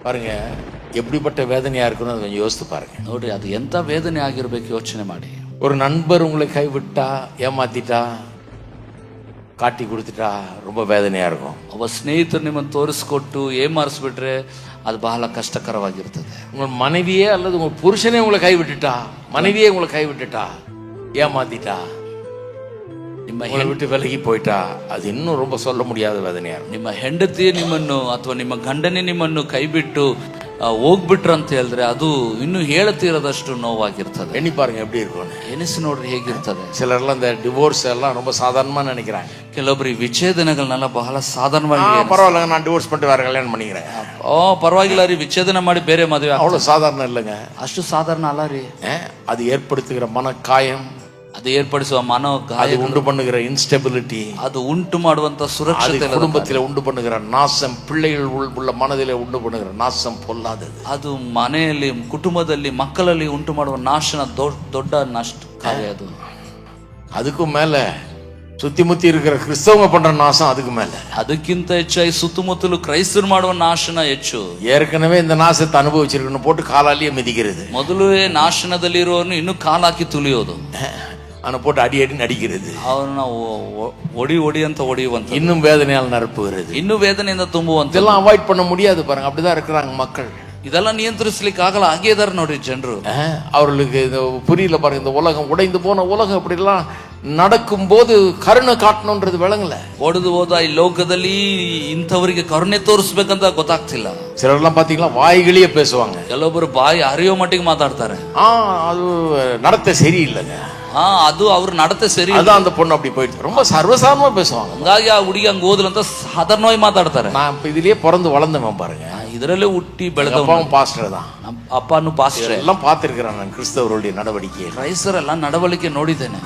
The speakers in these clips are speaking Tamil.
பாருங்க, எப்படிப்பட்ட வேதனையா இருக்குன்னு அதை கொஞ்சம் யோசித்து பாருங்க. ನೋಡ್ರಿ ಅದು ಎಂತ ವೇದನೆ ಆಗಿರ್ಬೇಕು ಯೋಚನೆ ಮಾಡಿ. ஒரு நண்பர் உங்களை கைவிட்டா, ஏமாத்திட்டா, காட்டி கொடுத்துட்டா ரொம்ப வேதனையா இருக்கும். ಒಬ್ಬ ಸ್ನೇಹಿತರು ನಿಮ್ಮನ್ನು ತೋರಿಸ್ಕೊಟ್ಟು ಏಮಾರಿಸ್ಬಿಟ್ರೆ ಅದು ಬಹಳ ಕಷ್ಟಕರವಾಗಿರ್ತದೆ. உங்கள் மனைவியே அல்லது உங்கள் புருஷனே உங்களை கைவிட்டுட்டா, மனைவியே உங்களை கைவிட்டுட்டா, ஏமாத்திட்டா, உங்களை விட்டு விலகி போயிட்டா, அது இன்னும் ரொம்ப சொல்ல முடியாத வேதனையா இருக்கும். ನಿಮ್ಮ ಹೆಂಡತಿಯೇ ನಿಮ್ಮನ್ನು ಅಥವಾ ನಿಮ್ಮ ಗಂಡನೇ ನಿಮ್ಮನ್ನು ಕೈಬಿಟ್ಟು ಹೋಗ್ಬಿಟ್ರು ಅಂತ ಹೇಳಿದ್ರೆ ಅದು ಇನ್ನು ಹೇಳತೀರದಷ್ಟು ನೋವಾಗಿರ್ತದೆ. எண்ணி பாருங்க எப்படி இருக்கும்னு. ಎನಿಸಿ ನೋಡ್ರಿ ಹೇಗಿರ್ತದೆ. சிலர்லாம் இந்த டிவோர்ஸ் எல்லாம் ரொம்ப சாதாரணமா நினைக்கிறாங்க. ಕೆಲವೊಬ್ರು ಈ ವಿಚ್ಛೇದನಗಳನ್ನೆಲ್ಲ ಬಹಳ ಸಾಧಾರಣವಾಗಿ பரவாயில்ல, நான் டிவோர்ஸ் பண்ணிட்டு வேற கல்யாணம் பண்ணிக்கிறேன். ಪರವಾಗಿಲ್ಲ ರೀ, ವಿಚ್ಛೇದನ ಮಾಡಿ ಬೇರೆ ಮದುವೆ அவ்வளவு சாதாரணம் இல்லைங்க. ಅಷ್ಟು ಸಾಧಾರಣ ಅಲ್ಲ ರೀ. அது ஏற்படுத்துகிற மனக்காயம், ಅದು ಏರ್ಪಡಿಸುವ ಮನೋಗಾಯ, உண்டு பண்ணுகிற இன்ஸ்டெபிலிட்டி, ಅದು ಉಂಟು ಮಾಡುವಂತ ಸುರಕ್ಷತೆ, குடும்பத்தில் உண்டு பண்ணுகிற நாசம், பிள்ளைகள் உள்ள மனதிலே உண்டு பண்ணுகிற நாசம் பொல்லாதது. ಅದು ಮನೆಯಲ್ಲಿ, ಕುಟುಂಬದಲ್ಲಿ, ಮಕ್ಕಳಲ್ಲಿ ಉಂಟು ಮಾಡುವ ನಾಶನ ದೊಡ್ಡ ನಷ್ಟ ಕಾರ್ಯ. ಅದು அதுக்கும் மேல சுத்தி முத்தி இருக்கிற கிறிஸ்தவங்க பண்ற நாசம் அதுக்கு மேல. ಅದಕ್ಕಿಂತ ಹೆಚ್ಚಾಗಿ ಸುತ್ತಮುತ್ತಲು ಕ್ರೈಸ್ತರು ಮಾಡುವ ನಾಶನ ಹೆಚ್ಚು. ஏற்கனவே இந்த நாசத்தை அனுபவிச்சிருக்கணும் போட்டு காலாலேயே மிதிக்கிறது. ಮೊದಲೇ ನಾಶನದಲ್ಲಿರೋನು ಇನ್ನು ಕಾಲಾಕಿ ತುಳಿಯೋದು, அவனை போட்டு அடி அடின்னு அடிக்கிறது, ಅವನ ಒಡಿ ಅಂತ ಹೊಡೆಯುವಂತ, இன்னும் வேதனையால் நிரப்புகிறது, ಇನ್ನು ವೇದನೆಯಿಂದ ತುಂಬುವಂತ. இதெல்லாம் அவாய்ட் பண்ண முடியாது பாருங்க. அப்படிதான் இருக்கிறாங்க மக்கள். ಇದೆಲ್ಲ ನಿಯಂತ್ರಿಸ್ಲಿಕ್ಕೆ ಆಗಲ್ಲ, ಹಾಗೆ ಇದಾರೆ ನೋಡ್ರಿ ಜನರು. அவர்களுக்கு இது புரியல பாருங்க. இந்த உலகம், உடைந்து போன உலகம் இப்படிலாம் நடக்கும் போது கருணை காட்டணும்ன்றது விளங்கல. ಒಡೆದು ಹೋದ ಈ ಲೋಕದಲ್ಲಿ ಇಂಥವರಿಗೆ ಕರುಣೆ ತೋರಿಸ್ಬೇಕಂತ ಗೊತ್ತಾಗ್ತಿಲ್ಲ. சிலர்லாம் பாத்தீங்களா வாய்களையே பேசுவாங்க. ಕೆಲವೊಬ್ಬರು ಬಾಯಿ ಹರಿಯೋ ಮಟ್ಟಿಗೆ ಮಾತಾಡ್ತಾರೆ. அது நடத்த சரியில்லைங்க. ಅದು ಅವ್ರ ನಡತೆ ಸರಿ. அதான் அந்த பொண்ணு அப்படி போயிட்டு ரொம்ப சர்வசாதாரணமா பேசுவாங்க. ಹಂಗಾಗಿ ಆ ಹುಡುಗಿ ಹಂಗ ಹೋದ್ರಂತ ಸಾಧಾರಣವಾಗಿ ಮಾತಾಡ್ತಾರೆ. நான் இப்ப இதுலயே பிறந்து வளர்ந்தவன் பாருங்க. ಇದರಲ್ಲೇ ಹುಟ್ಟಿ ಬೆಳೆದ பாஸ்டர் தான். ಅಪ್ಪನು ಪಾಸ್ಟರ್. எல்லாம் பார்த்திருக்கிறேன் நான் கிறிஸ்தவர்களுடைய நடவடிக்கை. ಕ್ರೈಸ್ತರೆಲ್ಲ ನಡವಳಿಕೆ ನೋಡಿದ್ದೇನೆ.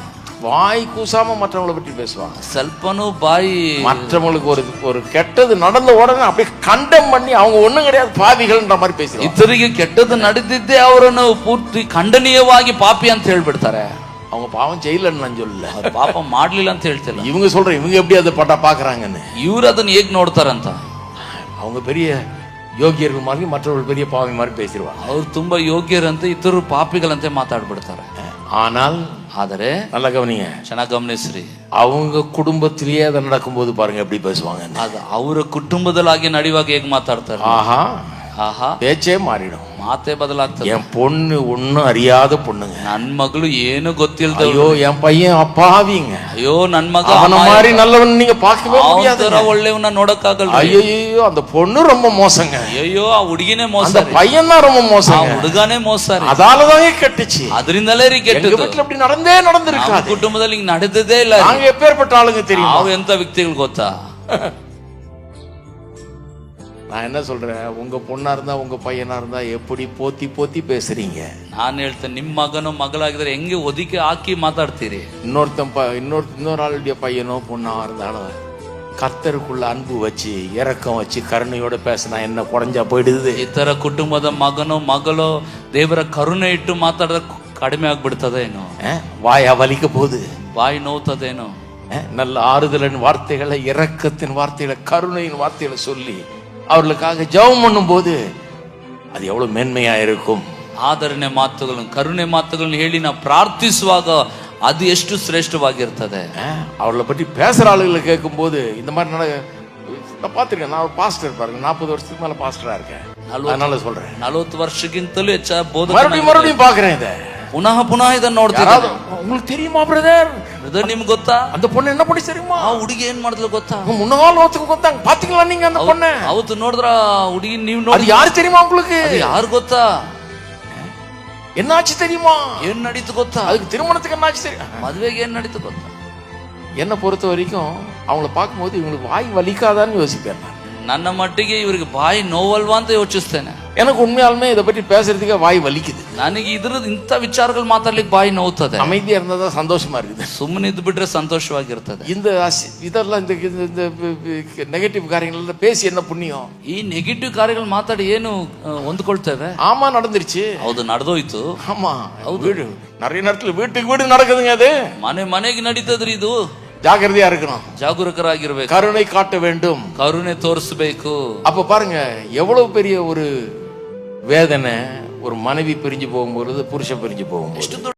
வாய் கூசாம மற்றவங்களை பற்றி பேசுவாங்க. ಸ್ವಲ್ಪನೂ ಬಾಯಿ மற்றவங்களுக்கு ஒரு கெட்டது நடந்த உடனே அப்படியே கண்டம் பண்ணி அவங்க ஒண்ணும் கிடையாது பாவிகள்ன்ற மாதிரி பேசுவாங்க. ಇತರಿಗೆ ಕೆಟ್ಟದ್ದು ನಡೆದಿದ್ದೇ ಅವರನ್ನು ಪೂರ್ತಿ ಖಂಡನೀಯವಾಗಿ ಪಾಪಿ ಅಂತ ಹೇಳ್ಬಿಡ್ತಾರೆ. அவங்க பாவம் செய்யலன்னு நான் சொல்லல, ಪಾಪ ಮಾಡ್ಲಿಲ್ಲ ಅಂತ ಹೇಳ್ತಿಲ್ಲ. இவங்க சொல்ற இவங்க எப்படி அதை பட்டா பாக்குறாங்கன்னு. ಇವ್ರು ಅದನ್ನ ಹೇಗ್ ನೋಡ್ತಾರಂತ. அவங்க பெரிய ಯೋಗ್ಯர்கள் மாதிரி மற்றவர்கள் பெரிய பாவி மாதிரி பேசிடுவாங்க. ಅವ್ರು ತುಂಬಾ ಯೋಗ್ಯರಂತೆ, ಇತರರು ಪಾಪಿಗಳಂತೆ ಮಾತಾಡ್ಬಿಡ್ತಾರೆ. ಆದರೆ நல்லா கவனிங்க, ಚೆನ್ನಾಗಿ ಗಮನಿಸ್ರಿ. அவங்க குடும்பத்திலேயே அதை நடக்கும்போது பாருங்க எப்படி பேசுவாங்க. ಅದು ಅವರ ಕುಟುಂಬದಲ್ಲಾಗಿ ನಡೆಯುವಾಗ ಹೇಗ್ ಮಾತಾಡ್ತಾರೆ. ಆಹಾ பேச்சே மாறிடும், ಮಾತೇ ಬದಲಾಗ್ತದೆ. என் பொண்ணு ஒன்னும் அறியாத பொண்ணுங்க, ನನ್ ಮಗಳು ಏನು ಗೊತ್ತಿಲ್ದ, ஐயோ என் பையன் அப்பாவிங்க, ಅಯ್ಯೋ ನನ್ ಮಗ அவன மாதிரி நல்லவன் நீங்க பார்க்கவே முடியாது, ಒಳ್ಳೆಯವನ್ನ ನೋಡಕ್ಕಾಗಲ್ಲ. ஐயோ அந்த பொண்ணு ரொம்ப மோசங்க, ಅಯ್ಯೋ ಆ ಹುಡುಗಿನೇ ಮೋಸ, அந்த பையன் தான் ரொம்ப மோசம், ಹುಡುಗನೇ ಮೋಸ. அதாலதான் கெட்டுச்சு, ಅದರಿಂದಲೇ ರೀ ಕೆಟ್ಟது. வீட்டுல அப்படி நடந்திருக்காது, ಕುಟುಂಬದಲ್ಲಿ ಹಿಂಗ್ ನಡೆದದೇ ಇಲ್ಲ. நாங்க எப்பேற்பட்ட ஆளுங்க தெரியும், ನಾವು ಎಂತ ವ್ಯಕ್ತಿಗಳು ಗೊತ್ತಾ. நான் என்ன சொல்றேன், உங்க பொண்ணா இருந்தா உங்க பையனா இருந்தா எப்படி போத்தி போத்தி பேசுறீங்க. நான் ಹೇಳ್ತೇನೆ, ನಿಮ್ಮ ಮಗನೋ ಮಗಳಾಗಿದ್ರೆ ಹೆಂಗೆ ಒದಿಕೆ ಹಾಕಿ ಮಾತಾಡ್ತೀರಿ. இன்னொரு ஆளுடைய பையனோ பொண்ணா இருந்தாலும் கர்த்தருக்குள்ள அன்பு வச்சு இரக்கம் வச்சு கருணையோட பேசினா என்ன குறைஞ்சா போயிடுது. ಇತರ ಕುಟುಂಬದ ಮಗನೋ ಮಗಳೋ ದೇವರ ಕರುಣೆ ಇಟ್ಟು ಮಾತಾಡಿದ್ರೆ ಕಡಿಮೆ ಆಗ್ಬಿಡ್ತದೇನೋ, வாயா வலிக்க போகுது, ಬಾಯಿ ನೋವ್ತದೇನೋ. நல்ல ஆறுதலின் வார்த்தைகளை, இரக்கத்தின் வார்த்தைகளை, கருணையின் வார்த்தைகளை சொல்லி அவர்களுக்காக ஜெபம் பண்ணும் போது அது எவ்வளவு மேன்மையா இருக்கும். ಆದರಣೆ ಮಾತುಗಳನ್ನು, ಕರುಣೆ ಮಾತುಗಳನ್ನು ಹೇಳಿ ನಾವು ಪ್ರಾರ್ಥಿಸುವಾಗ ಅದು ಎಷ್ಟು ಶ್ರೇಷ್ಠವಾಗಿರ್ತದೆ. அவர்களை பற்றி பேசுற ஆளுகளை கேட்கும் போது இந்த மாதிரி நான் பார்த்திருக்கேன். நான் ஒரு பாஸ்டர் பாருங்க, 40 வருஷத்துக்கு மேல பாஸ்டரா இருக்கேன், அதனால சொல்றேன். 40 ವರ್ಷಕ್ಕಿಂತಲೂ ಹೆಚ್ಚ ಬೋಧ மறுபடியும் பாக்குறேன் இதை, ಪುನಃ ಇದನ್ನ ನೋಡ್ತೀನಿ. உங்களுக்கு தெரியுமா பிரதர், ನಿಮ್ಗೆ ಗೊತ್ತಾ அந்த பொண்ணு என்ன பண்ணி தெரியுமா, ಆ ಹುಡುಗಿ ಏನ್ ಮಾಡಿದ್ಲು ಗೊತ್ತಾ, முன்னாள் ஒருத்தருக்கு ಗೊತ್ತಾங்க பாத்தீங்களா நீங்க அந்த பொண்ணு, ಅವತ್ತು ನೋಡಿದ್ರ ಹುಡುಗಿ ನೀವು ನೋಡಿ, அது யாரு தெரியுமா உங்களுக்கு, ಯಾರು ಗೊತ್ತಾ, என்னாச்சு தெரியுமா, ಏನ್ ನಡೀತು ಗೊತ್ತಾ, அதுக்கு திருமணத்துக்கு என்னாச்சு தெரியும், ಮದ್ವೆಗೆ ಏನ್ ನಡೀತು ಗೊತ್ತಾ. என்னை பொறுத்த வரைக்கும் அவங்கள பார்க்கும்போது இவங்களுக்கு வாய் வலிக்காதான்னு யோசிப்பேன். ನನ್ನ ಮಟ್ಟಿಗೆ ಇವರಿಗೆ ಬಾಯಿ ನೋವಲ್ವಾ ಅಂತ ಯೋಚಿಸ್ತೇನೆ. எனக்கு உண்மையாலுமே இதை பற்றி பேசுறதுக்கு வாய் வலிக்குது. ನನಗೆ ಇದ್ರದ್ದು ಇಂಥ ವಿಚಾರಗಳು ಮಾತಾಡ್ಲಿಕ್ಕೆ ಬಾಯಿ ನೋವ್ತದೆ. அமைதியா இருந்தா சந்தோஷமா இருக்குது, ಸುಮ್ಮನೆ ಇದ್ದು ಬಿಟ್ರೆ ಸಂತೋಷವಾಗಿರ್ತದೆ. இதெல்லாம் இந்த நெகட்டிவ் காரியங்கள் பேசி என்ன புண்ணியம். ಈ ನೆಗೆಟಿವ್ ಕಾರ್ಯಗಳು ಮಾತಾಡಿ ಏನು ಹೊಂದ್ಕೊಳ್ತೇವೆ. ஆமா நடந்துருச்சு, ಹೌದು ನಡೆದೋಯ್ತು. ஆமா, நிறைய நேரத்துல வீட்டுக்கு வீடு நடக்குதுங்க, அது ಮನೆಗೆ ನಡೀತದ್ರಿ. ಇದು ஜாக்கிரதையா இருக்கணும், ಜಾಗರೂಕರಾಗಿರ್ಬೇಕು, கருணை காட்ட வேண்டும். ಕರುಣೆ ತೋರಿಸಬೇಕು. அப்ப பாருங்க எவ்வளவு பெரிய ஒரு வேதனை ஒரு மனைவி பிரிஞ்சு போகும்போது, புருஷன் பிரிஞ்சு போகும்போது.